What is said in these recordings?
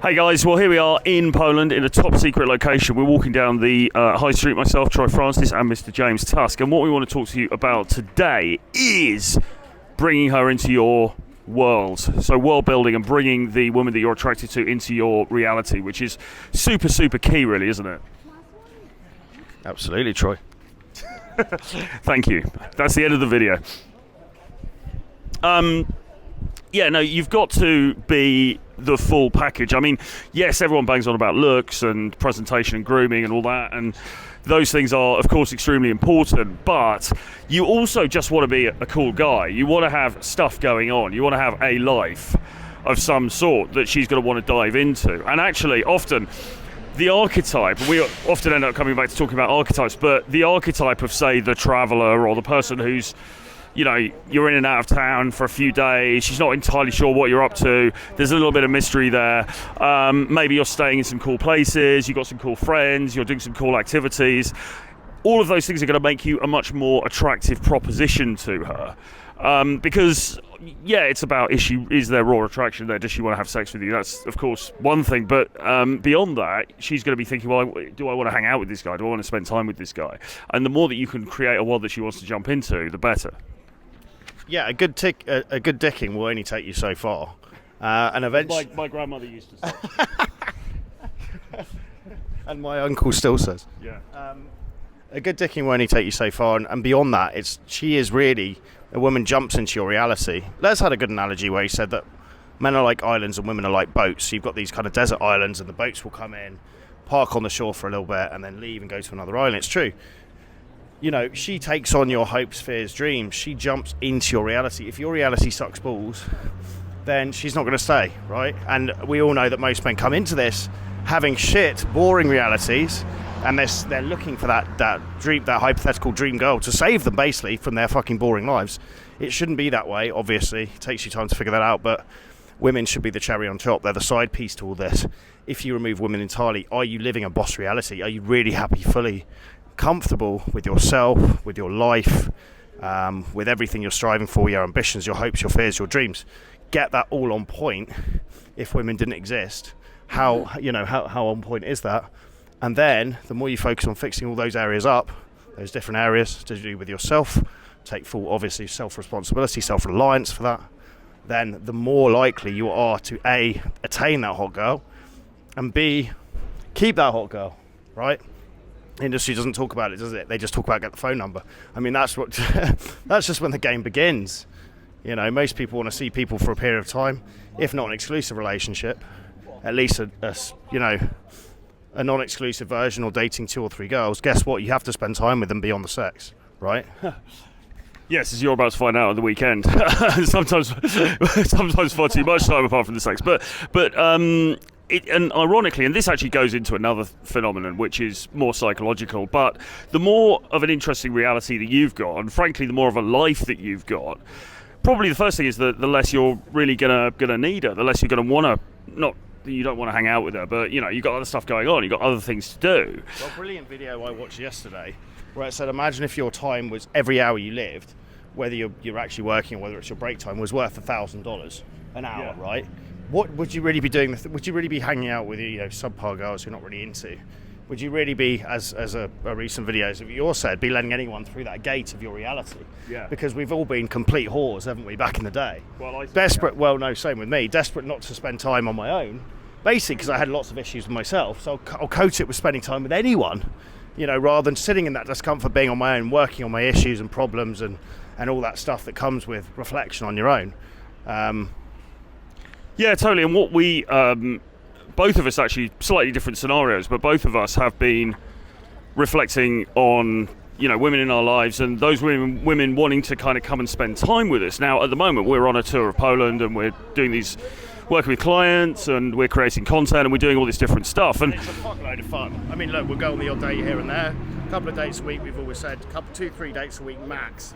Hey guys, well here we are in Poland in a top secret location. We're walking down the high street, myself, Troy Francis and Mr. James Tusk, and what we want to talk to you about today is bringing her into your world. So world building and bringing the woman that you're attracted to into your reality, which is super, super key really, isn't it? Absolutely, Troy. Thank you. That's the end of the video. Yeah, no, you've got to be the full package. I mean, yes, everyone bangs on about looks and presentation and grooming and all that, and those things are, of course, extremely important, but you also just want to be a cool guy. You want to have stuff going on. You want to have a life of some sort that she's going to want to dive into. And actually, often, the archetype, we often end up coming back to talking about archetypes, but the archetype of, say, the traveller or the person who's, you know, you're in and out of town for a few days, she's not entirely sure what you're up to, there's a little bit of mystery there, maybe you're staying in some cool places, you've got some cool friends, you're doing some cool activities. All of those things are going to make you a much more attractive proposition to her. Because, yeah, it's about, is there raw attraction there? Does she want to have sex with you? That's, of course, one thing. But beyond that, she's going to be thinking, well, do I want to hang out with this guy? Do I want to spend time with this guy? And the more that you can create a world that she wants to jump into, the better. Yeah, a good dicking will only take you so far, and eventually. My grandmother used to say. And my uncle still says. Yeah. A good dicking will only take you so far, and beyond that, she is really a woman jumps into your reality. Les had a good analogy where he said that men are like islands and women are like boats. So you've got these kind of desert islands, and the boats will come in, park on the shore for a little bit, and then leave and go to another island. It's true. You know, she takes on your hopes, fears, dreams. She jumps into your reality. If your reality sucks balls, then she's not going to stay, right? And we all know that most men come into this having shit, boring realities, and they're looking for that dream, that hypothetical dream girl to save them, basically, from their fucking boring lives. It shouldn't be that way, obviously. It takes you time to figure that out, but women should be the cherry on top. They're the side piece to all this. If you remove women entirely, are you living a boss reality? Are you really happy, fully comfortable with yourself, with your life, with everything you're striving for, your ambitions, your hopes, your fears, your dreams? Get that all on point. If women didn't exist, how on point is that? And then the more you focus on fixing all those areas up, those different areas to do with yourself, take full, obviously, self-responsibility, self-reliance for that, then the more likely you are to A, attain that hot girl, and B, keep that hot girl, right? Industry doesn't talk about it, does it? They just talk about get the phone number. I mean, that's just when the game begins. You know, most people want to see people for a period of time, if not an exclusive relationship, at least a non-exclusive version, or dating 2 or 3 girls. Guess what? You have to spend time with them beyond the sex, right? Yes, as you're about to find out on the weekend. sometimes far too much time apart from the sex. But and ironically, and this actually goes into another phenomenon, which is more psychological, but the more of an interesting reality that you've got, and frankly, the more of a life that you've got, probably the first thing is that the less you're really gonna need her, the less you're gonna want to, not that you don't want to hang out with her, but you know, you've got other stuff going on, you've got other things to do. Well, brilliant video I watched yesterday, where it said, imagine if your time was, every hour you lived, whether you're actually working or whether it's your break time, was worth $1,000 an hour, yeah. Right? What would you really be doing? Would you really be hanging out with subpar girls you're not really into? Would you really be, as a recent videos of yours said, be letting anyone through that gate of your reality? Yeah. Because we've all been complete whores, haven't we, back in the day? Well, desperate. Yeah. Well, no, same with me. Desperate not to spend time on my own, basically because I had lots of issues with myself. So I'll coat it with spending time with anyone, rather than sitting in that discomfort, being on my own, working on my issues and problems and all that stuff that comes with reflection on your own. Yeah, totally. And what we, both of us actually, slightly different scenarios, but both of us have been reflecting on, women in our lives and those women wanting to kind of come and spend time with us. Now, at the moment, we're on a tour of Poland and we're doing these, working with clients and we're creating content and we're doing all this different stuff. And it's a fuckload of fun. I mean, look, we'll go on the odd day here and there. A couple of dates a week, we've always said, 2-3 dates a week max.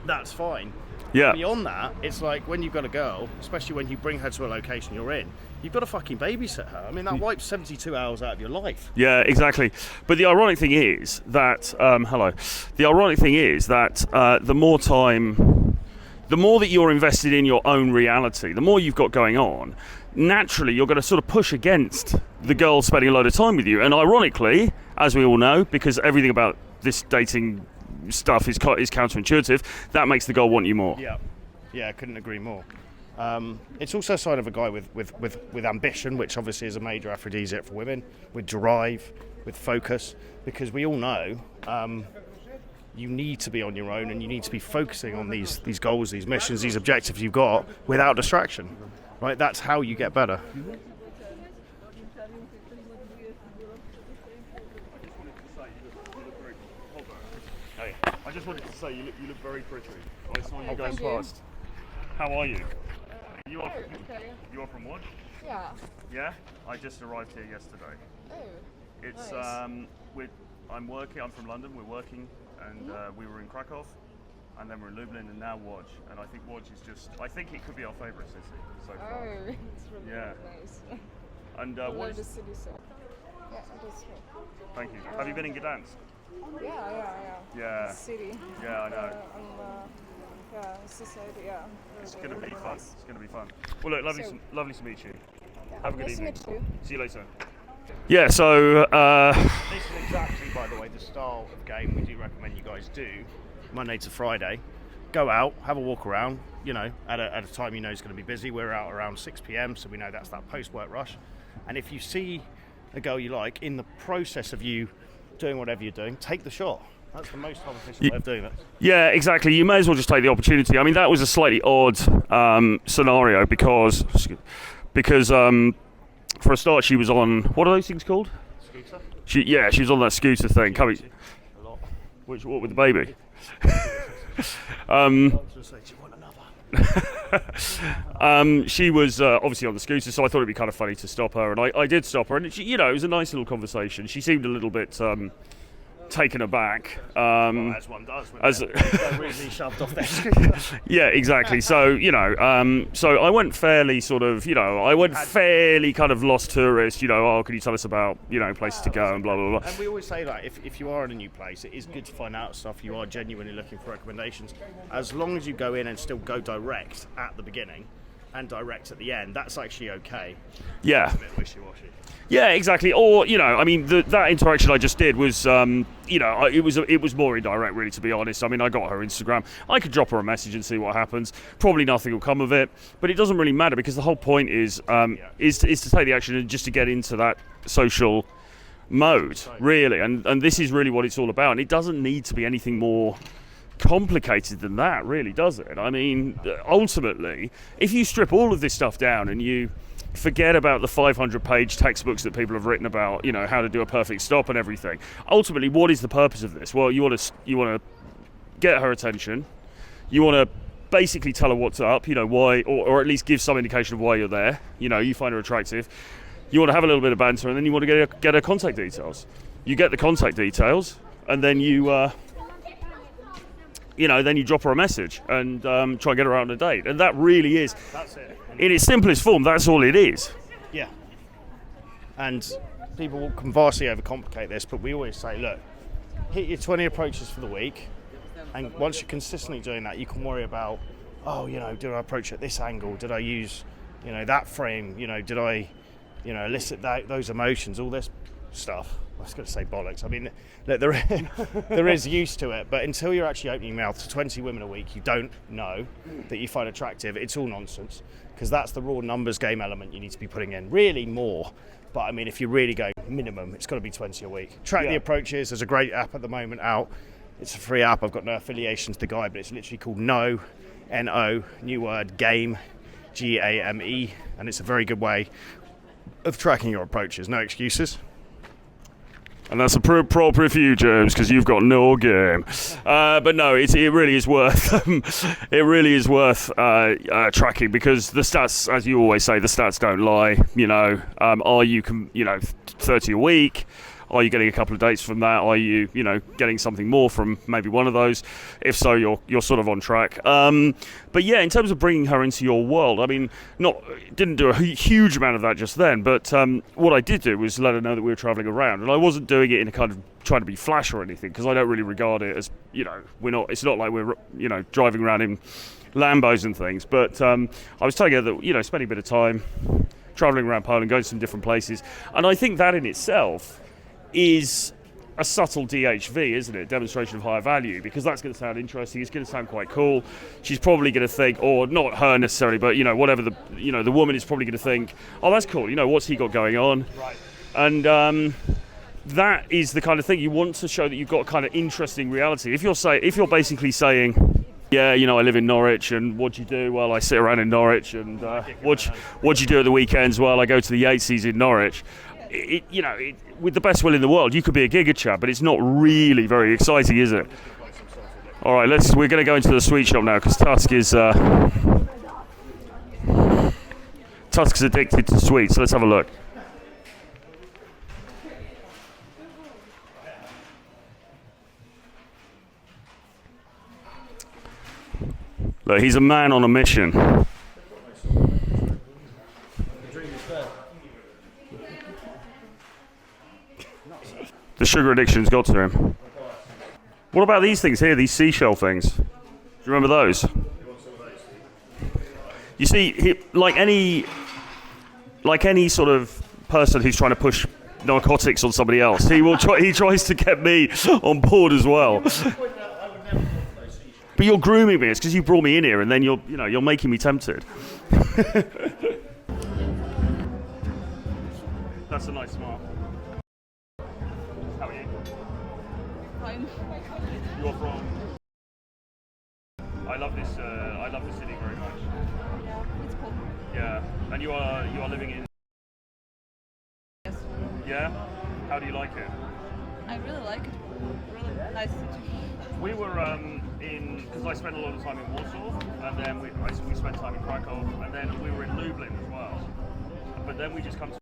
That's fine. Yeah. Beyond that, it's like when you've got a girl, especially when you bring her to a location you're in, you've got to fucking babysit her. I mean, that wipes 72 hours out of your life. Yeah, exactly. But the ironic thing is that, the more time the more that you're invested in your own reality, the more you've got going on, naturally you're going to sort of push against the girl spending a load of time with you. And ironically, as we all know, because everything about this dating stuff is counterintuitive, that makes the girl want you more. Yeah, I couldn't agree more. It's also a sign of a guy with ambition, which obviously is a major aphrodisiac for women, with drive, with focus, because we all know you need to be on your own and you need to be focusing on these goals, these missions, these objectives you've got without distraction, right? That's how you get better. I just wanted to say you look very pretty. I saw you going past. How are you? You are from Łódź? Yeah. Yeah? I just arrived here yesterday. Oh. It's nice. I'm working. I'm from London. We're working, and we were in Krakow, and then we're in Lublin, and now Łódź. And I think Łódź is just. I think it could be our favourite city so far. Oh, it's really nice. And I what love is? the city so. Yeah, it is. Thank you. Have you been in Gdansk? Yeah. Yeah. The city. Yeah, I know. Society. Yeah. It's going to be fun. It's going to be fun. Well, look, lovely to meet you. Have a good evening. Nice to meet you. See you later. Yeah, so This is exactly, by the way, the style of game we do recommend you guys do Monday to Friday. Go out, have a walk around, at a time you know is going to be busy. We're out around 6 p.m, so we know that's that post-work rush. And if you see a girl you like, in the process of you doing whatever you're doing, take the shot. That's the most efficient way of doing it. Yeah, exactly. You may as well just take the opportunity. I mean, that was a slightly odd scenario because for a start, she was on, what are those things called? Scooter? She was on that scooter thing. A lot. What with the baby? I was going to say, do you want another? She was obviously on the scooter, so I thought it'd be kind of funny to stop her, and I did stop her, and she, it was a nice little conversation. She seemed a little bit taken aback. As one does. They're really shoved off their scooter. Yeah, exactly. So so I went fairly sort of, fairly kind of lost tourist. Can you tell us about places to go and blah blah blah. And we always say that if you are in a new place, it is good to find out stuff. You are genuinely looking for recommendations. As long as you go in and still go direct at the beginning and direct at the end, that's actually okay. Yeah. It's a bit wishy-washy. Yeah, exactly. Or that interaction I just did was, it was more indirect, really, to be honest. I mean, I got her Instagram. I could drop her a message and see what happens. Probably nothing will come of it, but it doesn't really matter because the whole point is to take the action and just to get into that social mode, really. And this is really what it's all about. And it doesn't need to be anything more complicated than that, really, does it? I mean, ultimately, if you strip all of this stuff down and you forget about the 500-page textbooks that people have written about, how to do a perfect stop and everything. Ultimately, what is the purpose of this? Well, you want to get her attention. You want to basically tell her what's up, why, or at least give some indication of why you're there. You find her attractive. You want to have a little bit of banter, and then you want to get her contact details. You get the contact details, and then you then you drop her a message and try and get her out on a date. And that really is, That's it. in its simplest form, that's all it is. Yeah. And people can vastly overcomplicate this, but we always say, look, hit your 20 approaches for the week, and once you're consistently doing that, you can worry about, did I approach at this angle? Did I use, that frame? Did I, elicit those emotions? All this stuff. I was going to say bollocks. I mean, look, there is use to it, but until you're actually opening your mouth to 20 women a week you don't know that you find attractive, it's all nonsense, because that's the raw numbers game element you need to be putting in. Really more, but I mean, if you're really going minimum, it's got to be 20 a week. Track the approaches. There's a great app at the moment out. It's a free app. I've got no affiliation to the guy, but it's literally called No, N-O, new word, Game, G-A-M-E, and it's a very good way of tracking your approaches. No excuses. And that's appropriate for you, James, because you've got no game. But no, it really is worth tracking, because the stats, as you always say, the stats don't lie. Are you 30 a week? Are you getting a couple of dates from that? Are you getting something more from maybe one of those? If so, you're sort of on track. But yeah, in terms of bringing her into your world, I mean, didn't do a huge amount of that just then, but what I did do was let her know that we were travelling around, and I wasn't doing it in a kind of trying to be flash or anything, because I don't really regard it as, it's not like we're driving around in Lambos and things. But I was telling her that, you know, spending a bit of time travelling around Poland, going to some different places, and I think that in itself is a subtle DHV, isn't it? Demonstration of higher value, because that's going to sound interesting. It's going to sound quite cool. She's probably going to think, or not her necessarily, but you know, whatever the woman is probably going to think, oh, that's cool. You know, what's he got going on? Right. And that is the kind of thing you want to show, that you've got a kind of interesting reality. If you're basically saying, yeah, you know, I live in Norwich, and what do you do? Well, I sit around in Norwich, and what do you do at the weekends? Well, I go to the Yatesies in Norwich. With the best will in the world, you could be a giga chap, but it's not really very exciting, is it? All right, we're going to go into the sweet shop now, because Tusk's addicted to sweets. Let's have a look. Look, he's a man on a mission. The sugar addiction's got to him. What about these things here, these seashell things? Do you remember those? You see, like any sort of person who's trying to push narcotics on somebody else, he tries to get me on board as well. But you're grooming me. It's because you brought me in here, and then you're making me tempted. That's a nice smile. How are you? Fine. You're from? I love this city very much. Yeah, it's cool. Yeah, and you are living in. Yes. Yeah. How do you like it? I really like it. Really nice city. We were because I spent a lot of time in Warsaw, and then we spent time in Krakow, and then we were in Lublin as well. But then we just come to.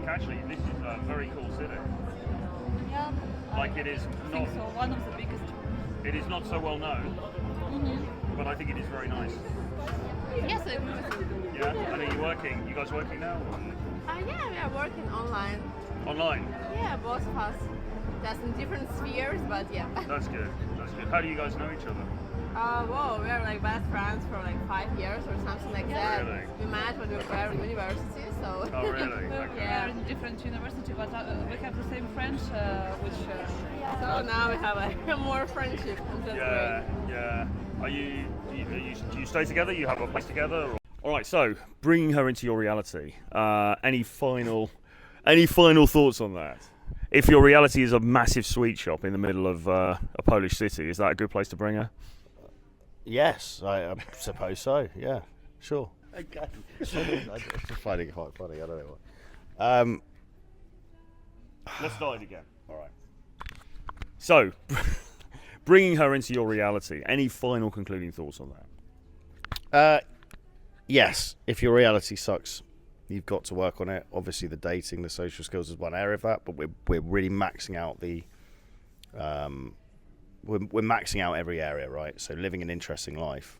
Actually, this is a very cool city. Yeah. Like it is I not. think so. One of the biggest. It is not so well known, but I think it is very nice. Yes, I agree with you. Yeah. And are you working? You guys working now? Yeah, we are working online. Online. Yeah, both of us. Just in different spheres, but yeah. That's good. That's good. How do you guys know each other? Whoa, we are like best friends for like 5 years or something like that. Really? We met when we were in university, so. Oh, really? Okay. Yeah. We're in different university, but we have the same friends, which. So now we have like more friendship, and that's Yeah, great. yeah. Do you stay together? You have a place together? Or? All right. So, bringing her into your reality. Any final thoughts on that? If your reality is a massive sweet shop in the middle of a Polish city, is that a good place to bring her? Yes, I suppose so. Yeah, sure. Okay. I'm just finding it quite funny. I don't know why. Let's start it again. All right. So, bringing her into your reality. Any final concluding thoughts on that? Yes. If your reality sucks, you've got to work on it. Obviously, the dating, the social skills is one area of that, but we're really maxing out the. We're maxing out every area, right? So living an interesting life,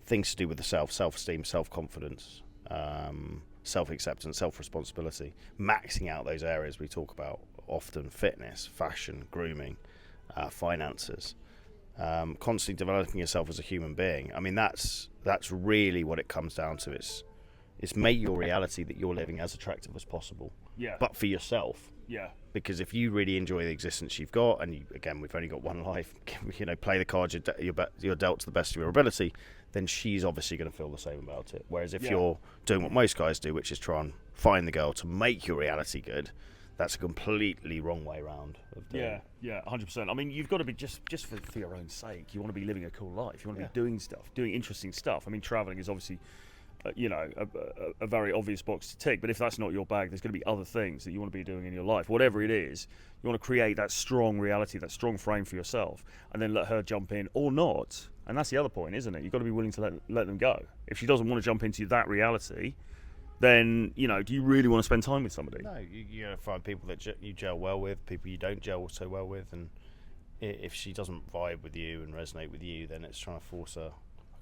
things to do with the self-esteem, self-confidence, self-acceptance, self-responsibility. Maxing out those areas we talk about often: fitness, fashion, grooming, finances. Constantly developing yourself as a human being. I mean, that's really what it comes down to. It's make your reality that you're living as attractive as possible. Yeah. But for yourself. Yeah. Because if you really enjoy the existence you've got, and we've only got one life, play the cards you're dealt to the best of your ability, then she's obviously going to feel the same about it. Whereas if you're doing what most guys do, which is try and find the girl to make your reality good, that's a completely wrong way round of doing it. Yeah, 100%. I mean, you've got to be just for your own sake. You want to be living a cool life. You want to be doing stuff, doing interesting stuff. I mean, traveling is obviously, a very obvious box to tick. But if that's not your bag, there's going to be other things that you want to be doing in your life. Whatever it is, you want to create that strong reality, that strong frame for yourself, and then let her jump in or not. And that's the other point, isn't it? You've got to be willing to let them go. If she doesn't want to jump into that reality, then, do you really want to spend time with somebody? No, you're going to find people that you gel well with, people you don't gel so well with, and if she doesn't vibe with you and resonate with you, then it's trying to force like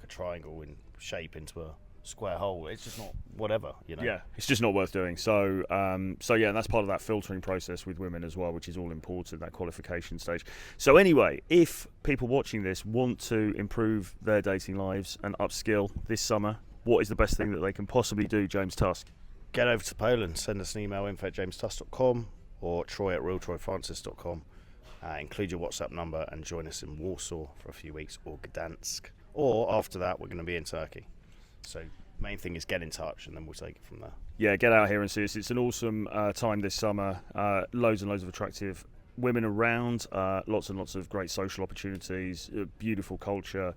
a triangle in shape into square hole. It's just not whatever, you know. Yeah, it's just not worth doing. So, yeah, and that's part of that filtering process with women as well, which is all important, that qualification stage. So anyway, if people watching this want to improve their dating lives and upskill this summer, what is the best thing that they can possibly do, James Tusk? Get over to Poland, send us an email, info@jamestusk.com or troy@realtroyfrancis.com. Include your WhatsApp number and join us in Warsaw for a few weeks, or Gdansk. Or after that, we're going to be in Turkey. So main thing is get in touch, and then we'll take it from there. Yeah, get out here and see us. It's an awesome time this summer. Loads and loads of attractive women around, lots and lots of great social opportunities, beautiful culture,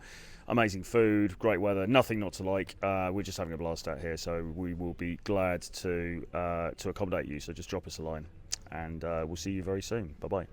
amazing food, great weather, nothing not to like. We're just having a blast out here, so we will be glad to accommodate you. So just drop us a line, and we'll see you very soon. Bye-bye.